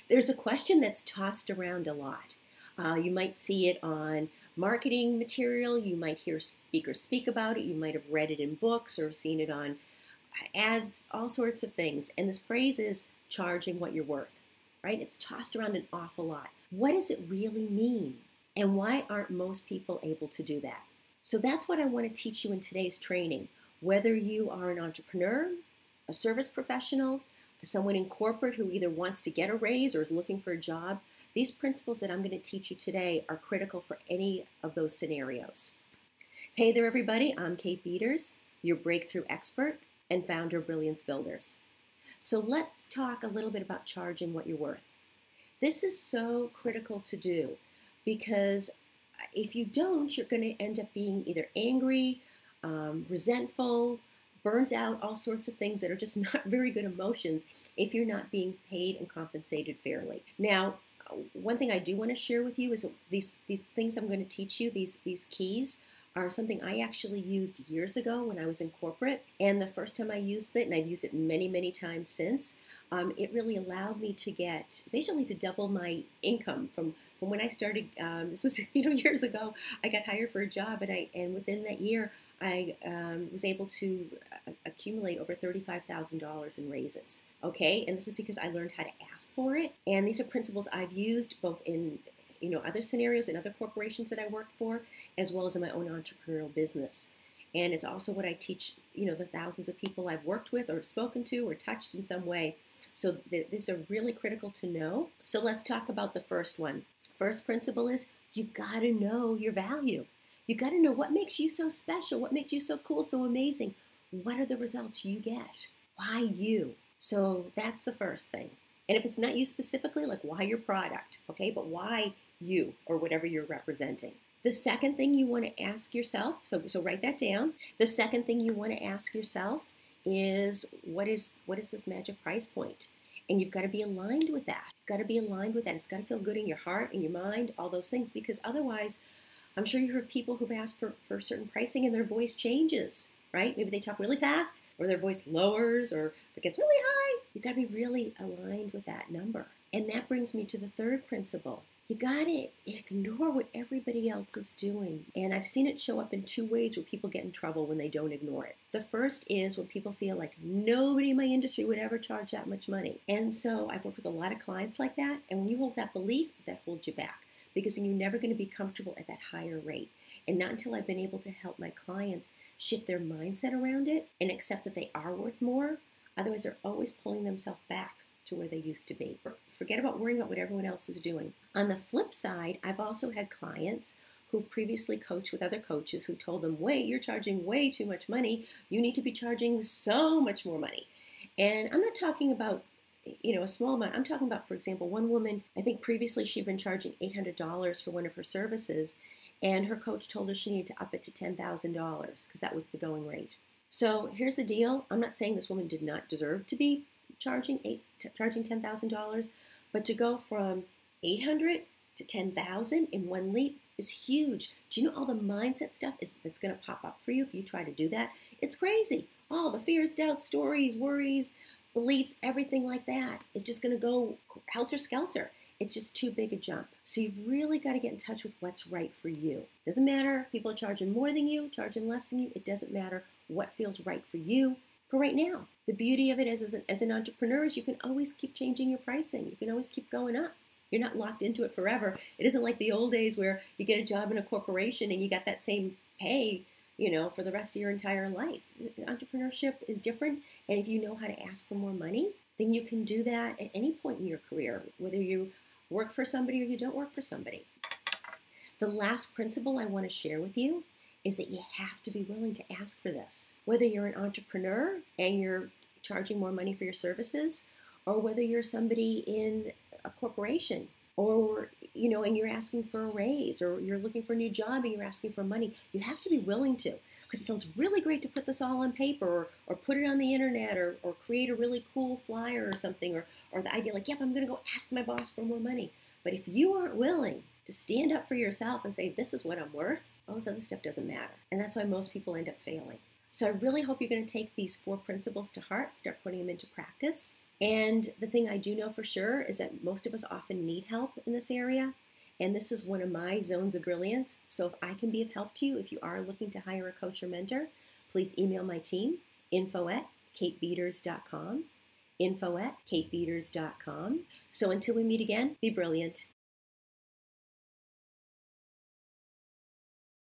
There's a question that's tossed around a lot. You might see it on marketing material. You might hear speakers speak about it. You might have read it in books or seen it on ads, all sorts of things. And this phrase is charging what you're worth, right? It's tossed around an awful lot. What does it really mean? And why aren't most people able to do that? So that's what I want to teach you in today's training. Whether you are an entrepreneur, a service professional, someone in corporate who either wants to get a raise or is looking for a job, these principles that I'm going to teach you today are critical for any of those scenarios. Hey there, everybody. I'm Kate Beaters, your breakthrough expert and founder of Brilliance Builders. So let's talk a little bit about charging what you're worth. This is so critical to do because if you don't, you're going to end up being either angry, resentful, burnt out, all sorts of things that are just not very good emotions if you're not being paid and compensated fairly. Now, one thing I do want to share with you is these things I'm going to teach you, these keys, are something I actually used years ago when I was in corporate. And the first time I used it, and I've used it many, many times since, it really allowed me to get, basically to double my income from when I started. This was years ago. I got hired for a job, and within that year, I was able to accumulate over $35,000 in raises. Okay, and this is because I learned how to ask for it. And these are principles I've used both in other scenarios in other corporations that I worked for, as well as in my own entrepreneurial business. And it's also what I teach, the thousands of people I've worked with or spoken to or touched in some way. So these are really critical to know. So let's talk about the first one. First principle is you got to know your value. You got to know what makes you so special, what makes you so cool, so amazing. What are the results you get? Why you? So that's the first thing. And if it's not you specifically, like why your product, okay, but why you or whatever you're representing. The second thing you want to ask yourself, so write that down. The second thing you want to ask yourself is what is this magic price point? And you've got to be aligned with that. You've got to be aligned with that. It's got to feel good in your heart, in your mind, all those things, because otherwise, I'm sure you heard people who've asked for certain pricing and their voice changes, right? Maybe they talk really fast or their voice lowers or it gets really high. You've got to be really aligned with that number. And that brings me to the third principle. You got to ignore what everybody else is doing. And I've seen it show up in two ways where people get in trouble when they don't ignore it. The first is when people feel like nobody in my industry would ever charge that much money. And so I've worked with a lot of clients like that. And when you hold that belief, that holds you back because you're never going to be comfortable at that higher rate. And not until I've been able to help my clients shift their mindset around it and accept that they are worth more. Otherwise, they're always pulling themselves back to where they used to be. Forget about worrying about what everyone else is doing. On the flip side, I've also had clients who've previously coached with other coaches who told them, wait, you're charging way too much money. You need to be charging so much more money. And I'm not talking about a small amount. I'm talking about, for example, one woman, I think previously she'd been charging $800 for one of her services, and her coach told her she needed to up it to $10,000 because that was the going rate. So here's the deal. I'm not saying this woman did not deserve to be charging $10,000, but to go from 800 to 10,000 in one leap is huge. Do you know all the mindset stuff that's going to pop up for you if you try to do that? It's crazy. All the fears, doubts, stories, worries, beliefs, everything like that is just going to go helter-skelter. It's just too big a jump. So you've really got to get in touch with what's right for you. Doesn't matter people are charging more than you, charging less than you. It doesn't matter what feels right for you for right now. The beauty of it is as an entrepreneur is you can always keep changing your pricing. You can always keep going up. You're not locked into it forever. It isn't like the old days where you get a job in a corporation and you got that same pay, for the rest of your entire life. Entrepreneurship is different. And if you know how to ask for more money, then you can do that at any point in your career, whether you work for somebody or you don't work for somebody. The last principle I want to share with you is that you have to be willing to ask for this. Whether you're an entrepreneur and you're charging more money for your services, or whether you're somebody in a corporation, or and you're asking for a raise, or you're looking for a new job and you're asking for money, you have to be willing to. Because it sounds really great to put this all on paper or put it on the internet or create a really cool flyer or something, or the idea like, yep, I'm going to go ask my boss for more money. But if you aren't willing to stand up for yourself and say, this is what I'm worth, all this other stuff doesn't matter. And that's why most people end up failing. So I really hope you're going to take these 4 principles to heart, start putting them into practice. And the thing I do know for sure is that most of us often need help in this area. And this is one of my zones of brilliance. So if I can be of help to you, if you are looking to hire a coach or mentor, please email my team, info@katebeaters.com, info@katebeaters.com. So until we meet again, be brilliant.